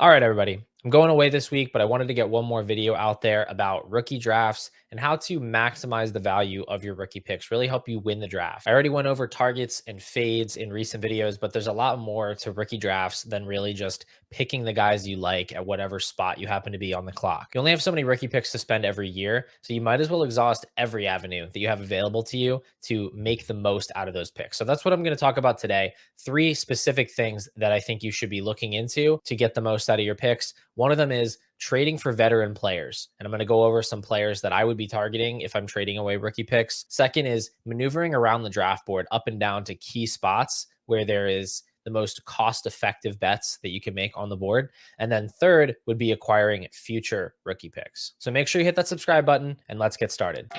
All right, everybody. I'm going away this week, but I wanted to get one more video out there about rookie drafts and how to maximize the value of your rookie picks, really help you win the draft. I already went over targets and fades in recent videos, but there's a lot more to rookie drafts than really just picking the guys you like at whatever spot you happen to be on the clock. You only have so many rookie picks to spend every year, so you might as well exhaust every avenue that you have available to you to make the most out of those picks. So that's what I'm going to talk about today. 3 specific things that I think you should be looking into to get the most out of your picks. One of them is trading for veteran players. And I'm going to go over some players that I would be targeting if I'm trading away rookie picks. Second is maneuvering around the draft board up and down to key spots where there is the most cost-effective bets that you can make on the board. And then third would be acquiring future rookie picks. So make sure you hit that subscribe button and let's get started.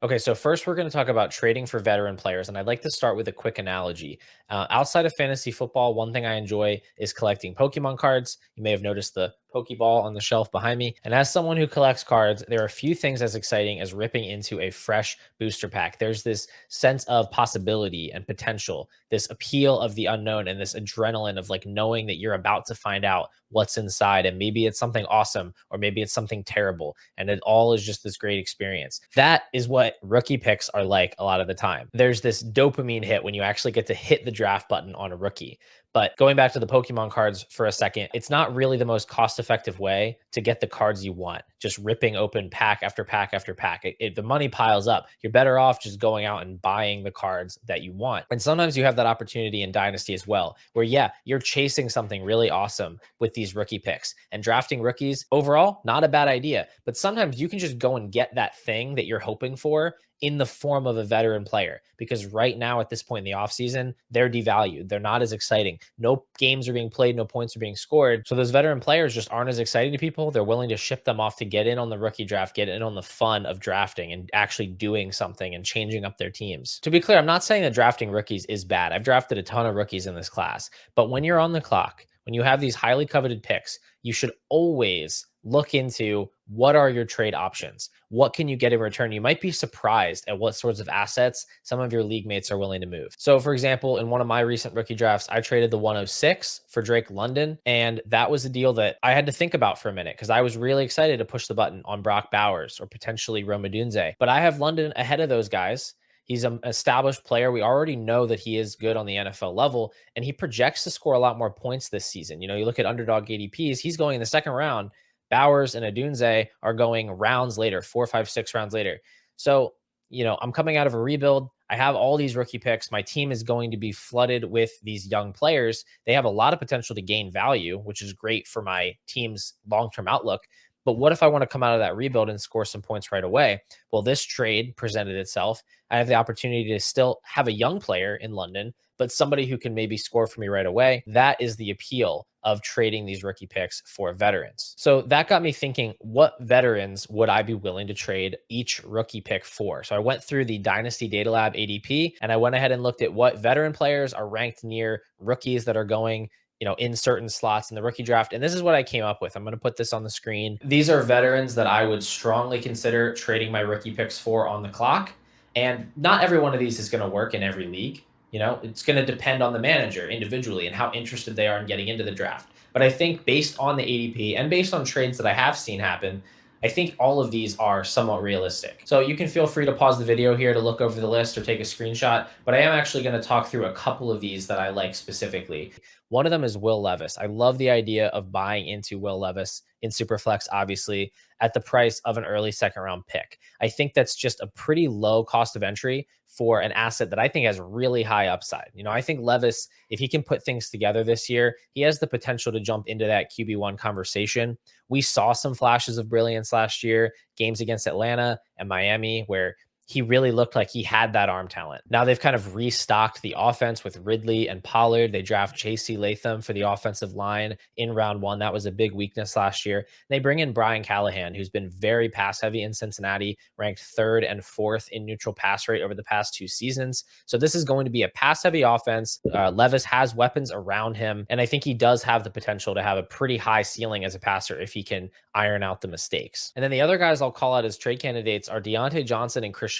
Okay, so first we're going to talk about trading for veteran players, and I'd like to start with a quick analogy. Outside of fantasy football, one thing I enjoy is collecting Pokemon cards. You may have noticed the Pokeball on the shelf behind me. And as someone who collects cards, there are a few things as exciting as ripping into a fresh booster pack. There's this sense of possibility and potential, this appeal of the unknown, and this adrenaline of like knowing that you're about to find out what's inside. And maybe it's something awesome, or maybe it's something terrible. And it all is just this great experience. That is what rookie picks are like a lot of the time. There's this dopamine hit when you actually get to hit the draft button on a rookie. But going back to the Pokemon cards for a second, it's not really the most cost-effective way to get the cards you want, just ripping open pack after pack after pack. The money piles up. You're better off just going out and buying the cards that you want. And sometimes you have that opportunity in Dynasty as well, where, yeah, you're chasing something really awesome with these rookie picks. And drafting rookies, overall, not a bad idea. But sometimes you can just go and get that thing that you're hoping for in the form of a veteran player, because right now at this point in the offseason, they're devalued. They're not as exciting. No games are being played, no points are being scored. So those veteran players just aren't as exciting to people. They're willing to ship them off to get in on the rookie draft, get in on the fun of drafting and actually doing something and changing up their teams. To be clear, I'm not saying that drafting rookies is bad. I've drafted a ton of rookies in this class, but when you're on the clock, when you have these highly coveted picks, you should always look into what are your trade options? What can you get in return? You might be surprised at what sorts of assets some of your league mates are willing to move. So for example, in one of my recent rookie drafts, I traded the 106 for Drake London. And that was a deal that I had to think about for a minute because I was really excited to push the button on Brock Bowers or potentially Rome Odunze. But I have London ahead of those guys. He's an established player. We already know that he is good on the NFL level, and he projects to score a lot more points this season. You know, you look at underdog ADPs, he's going in the second round. Bowers and Odunze are going rounds later, 4, 5, 6 rounds later. So, you know, I'm coming out of a rebuild. I have all these rookie picks. My team is going to be flooded with these young players. They have a lot of potential to gain value, which is great for my team's long-term outlook. But what if I want to come out of that rebuild and score some points right away? Well, this trade presented itself. I have the opportunity to still have a young player in London, but somebody who can maybe score for me right away. That is the appeal of trading these rookie picks for veterans. So that got me thinking, what veterans would I be willing to trade each rookie pick for? So I went through the Dynasty Data Lab ADP, and I went ahead and looked at what veteran players are ranked near rookies that are going, you know, in certain slots in the rookie draft. And this is what I came up with. I'm going to put this on the screen. These are veterans that I would strongly consider trading my rookie picks for on the clock. And not every one of these is going to work in every league. You know, it's going to depend on the manager individually and how interested they are in getting into the draft. But I think based on the ADP and based on trades that I have seen happen, I think all of these are somewhat realistic. So you can feel free to pause the video here to look over the list or take a screenshot, but I am actually going to talk through a couple of these that I like specifically. One of them is Will Levis. I love the idea of buying into Will Levis in Superflex, obviously, at the price of an early second round pick. I think that's just a pretty low cost of entry for an asset that I think has really high upside. You know, I think Levis, if he can put things together this year, he has the potential to jump into that QB1 conversation. We saw some flashes of brilliance last year, games against Atlanta and Miami, where he really looked like he had that arm talent. Now they've kind of restocked the offense with Ridley and Pollard. They draft J.C. Latham for the offensive line in round 1. That was a big weakness last year. They bring in Brian Callahan, who's been very pass heavy in Cincinnati, ranked 3rd and 4th in neutral pass rate over the past 2 seasons. So this is going to be a pass heavy offense. Levis has weapons around him, and I think he does have the potential to have a pretty high ceiling as a passer if he can iron out the mistakes. And then the other guys I'll call out as trade candidates are Diontae Johnson and Kirk.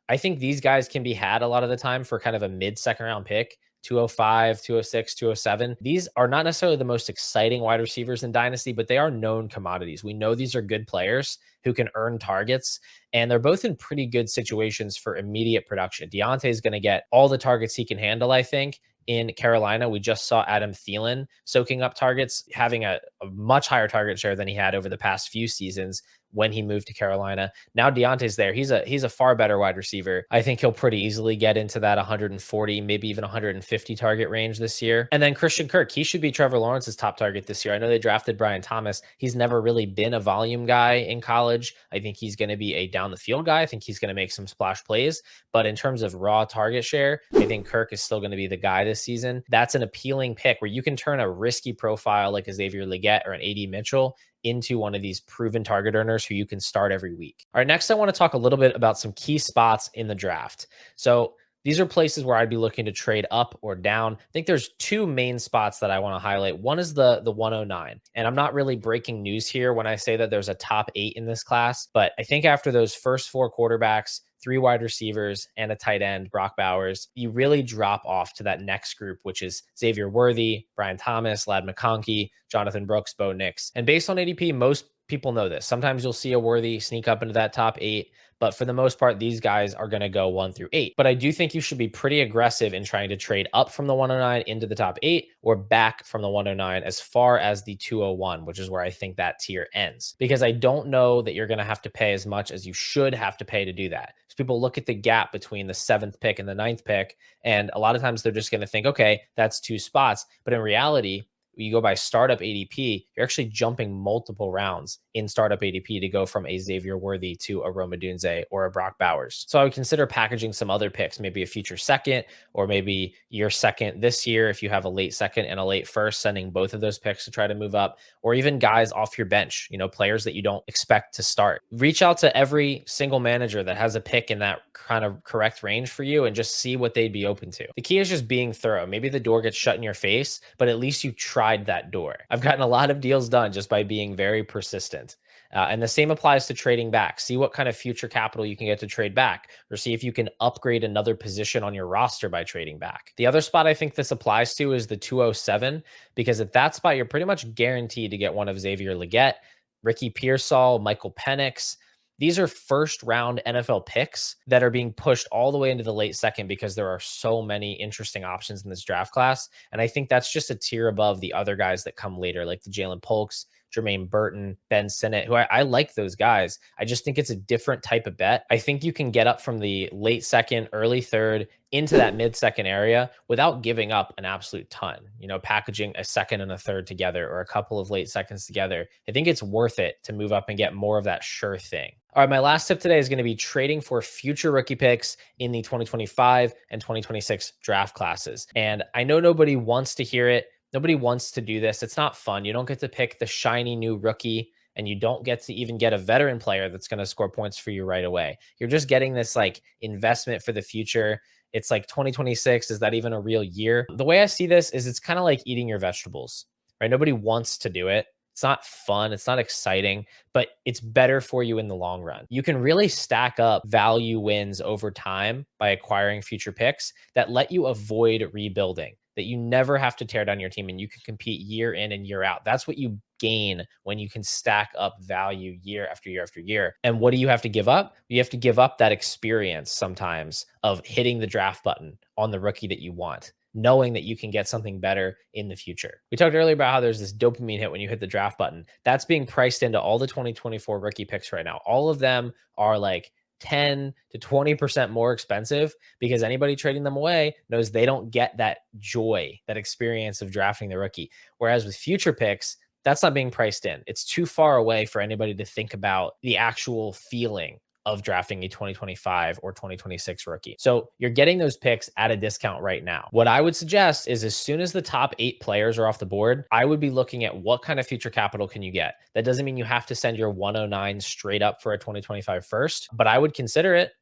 I think these guys can be had a lot of the time for kind of a mid-second round pick. 205, 206, 207. These are not necessarily the most exciting wide receivers in Dynasty, but they are known commodities. We know these are good players who can earn targets, and they're both in pretty good situations for immediate production. Diontae is going to get all the targets he can handle, I think. In Carolina, we just saw Adam Thielen soaking up targets, having a much higher target share than he had over the past few seasons when he moved to Carolina. Now Diontae's there. He's a far better wide receiver. I think he'll pretty easily get into that 140, maybe even 150 target range this year. And then Christian Kirk, he should be Trevor Lawrence's top target this year. I know they drafted Brian Thomas. He's never really been a volume guy in college. I think he's going to be a down the field guy. I think he's going to make some splash plays. But in terms of raw target share, I think Kirk is still going to be the guy this season. That's an appealing pick where you can turn a risky profile like a Xavier Legette or an AD Mitchell into one of these proven target earners who you can start every week. All right, next I want to talk a little bit about some key spots in the draft. So these are places where I'd be looking to trade up or down. I think there's two main spots that I want to highlight. One is the 109. And I'm not really breaking news here when I say that there's a top 8 in this class, but I think after those first 4 quarterbacks, 3 wide receivers, and a tight end, Brock Bowers, you really drop off to that next group, which is Xavier Worthy, Brian Thomas, Ladd McConkey, Jonathan Brooks, Bo Nix. And based on ADP, most people know this. Sometimes you'll see a Worthy sneak up into that top 8, but for the most part, these guys are going to go 1 through 8. But I do think you should be pretty aggressive in trying to trade up from the 109 into the top 8 or back from the 109 as far as the 201, which is where I think that tier ends. Because I don't know that you're going to have to pay as much as you should have to pay to do that. So people look at the gap between the 7th pick and the 9th pick, and a lot of times they're just going to think, okay, that's 2 spots. But in reality, you go by startup ADP, you're actually jumping multiple rounds in startup ADP to go from a Xavier Worthy to a Rome Odunze or a Brock Bowers. So I would consider packaging some other picks, maybe a future second, or maybe your second this year if you have a late second and a late first, sending both of those picks to try to move up, or even guys off your bench, players that you don't expect to start. Reach out to every single manager that has a pick in that kind of correct range for you and just see what they'd be open to. The key is just being thorough. Maybe the door gets shut in your face, but at least you tried that door. I've gotten a lot of deals done just by being very persistent. And the same applies to trading back. See what kind of future capital you can get to trade back, or see if you can upgrade another position on your roster by trading back. The other spot I think this applies to is the 207, because at that spot, you're pretty much guaranteed to get one of Xavier Legette, Ricky Pearsall, Michael Penix. These are first round NFL picks that are being pushed all the way into the late second because there are so many interesting options in this draft class. And I think that's just a tier above the other guys that come later, like the Jalen Polks, Jermaine Burton, Ben Sinnott, who I like those guys. I just think it's a different type of bet. I think you can get up from the late second, early third into that mid-second area without giving up an absolute ton, packaging a second and a third together or a couple of late seconds together. I think it's worth it to move up and get more of that sure thing. All right, my last tip today is going to be trading for future rookie picks in the 2025 and 2026 draft classes. And I know nobody wants to hear it. Nobody wants to do this. It's not fun. You don't get to pick the shiny new rookie, and you don't get to even get a veteran player that's going to score points for you right away. You're just getting this investment for the future. It's like 2026. Is that even a real year? The way I see this is it's kind of like eating your vegetables, right? Nobody wants to do it. It's not fun. It's not exciting, but it's better for you in the long run. You can really stack up value wins over time by acquiring future picks that let you avoid rebuilding, that you never have to tear down your team and you can compete year in and year out. That's what you gain when you can stack up value year after year after year. And what do you have to give up? You have to give up that experience sometimes of hitting the draft button on the rookie that you want, knowing that you can get something better in the future. We talked earlier about how there's this dopamine hit when you hit the draft button. That's being priced into all the 2024 rookie picks right now. All of them are 10 to 20% more expensive because anybody trading them away knows they don't get that joy, that experience of drafting the rookie. Whereas with future picks, that's not being priced in. It's too far away for anybody to think about the actual feeling of drafting a 2025 or 2026 rookie. So you're getting those picks at a discount right now. What I would suggest is as soon as the top 8 players are off the board, I would be looking at what kind of future capital can you get. That doesn't mean you have to send your 109 straight up for a 2025 first, but I would consider it.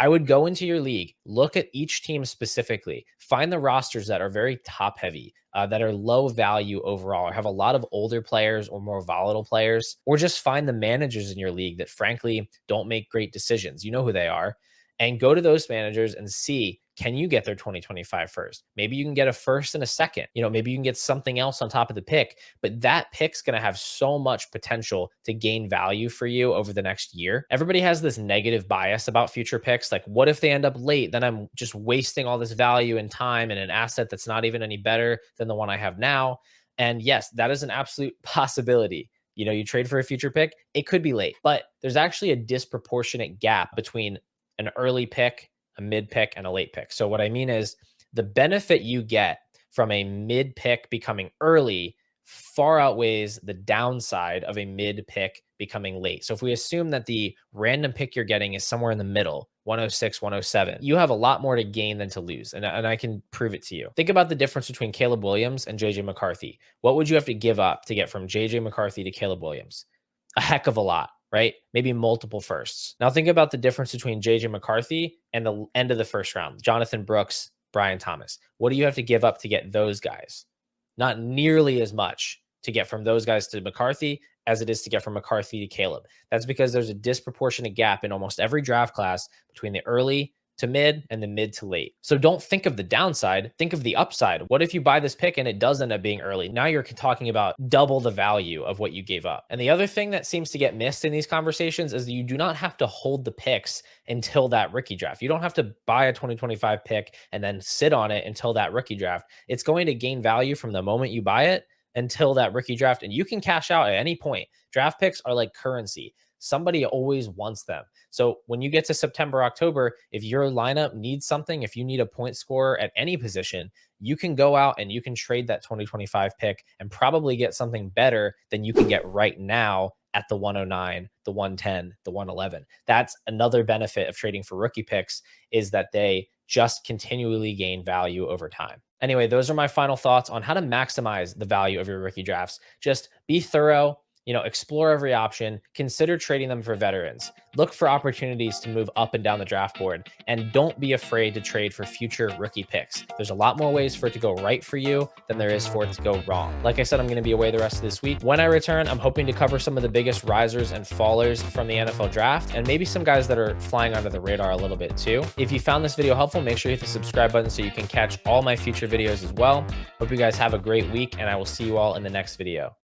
I would go into your league, look at each team specifically, find the rosters that are very top heavy, that are low value overall, or have a lot of older players or more volatile players, or just find the managers in your league that frankly don't make great decisions. You know who they are. And go to those managers and see, Can you get their 2025 first? Maybe you can get a first and a second. Maybe you can get something else on top of the pick, but that pick's going to have so much potential to gain value for you over the next year. Everybody has this negative bias about future picks. Like, what if they end up late? Then I'm just wasting all this value and time and an asset that's not even any better than the one I have now. And yes, that is an absolute possibility. You trade for a future pick, it could be late, but there's actually a disproportionate gap between an early pick, a mid pick, and a late pick. So what I mean is the benefit you get from a mid pick becoming early far outweighs the downside of a mid pick becoming late. So if we assume that the random pick you're getting is somewhere in the middle, 106, 107, you have a lot more to gain than to lose. And I can prove it to you. Think about the difference between Caleb Williams and JJ McCarthy. What would you have to give up to get from JJ McCarthy to Caleb Williams? A heck of a lot, right? Maybe multiple firsts. Now think about the difference between JJ McCarthy and the end of the first round, Jonathan Brooks, Brian Thomas. What do you have to give up to get those guys? Not nearly as much to get from those guys to McCarthy as it is to get from McCarthy to Caleb. That's because there's a disproportionate gap in almost every draft class between the early to mid and the mid to late. So don't think of the downside, think of the upside. What if you buy this pick and it does end up being early? Now you're talking about double the value of what you gave up. And the other thing that seems to get missed in these conversations is that you do not have to hold the picks until that rookie draft. You don't have to buy a 2025 pick and then sit on it until that rookie draft. It's going to gain value from the moment you buy it until that rookie draft, and you can cash out at any point. Draft picks are like currency. Somebody always wants them. So when you get to September, October, if your lineup needs something, if you need a point scorer at any position, you can go out and you can trade that 2025 pick and probably get something better than you can get right now at the 109, the 110, the 111. That's another benefit of trading for rookie picks, is that they just continually gain value over time. Anyway, those are my final thoughts on how to maximize the value of your rookie drafts. Just be thorough, explore every option, consider trading them for veterans, look for opportunities to move up and down the draft board, and don't be afraid to trade for future rookie picks. There's a lot more ways for it to go right for you than there is for it to go wrong. Like I said, I'm going to be away the rest of this week. When I return, I'm hoping to cover some of the biggest risers and fallers from the NFL draft, and maybe some guys that are flying under the radar a little bit too. If you found this video helpful, make sure you hit the subscribe button so you can catch all my future videos as well. Hope you guys have a great week, and I will see you all in the next video.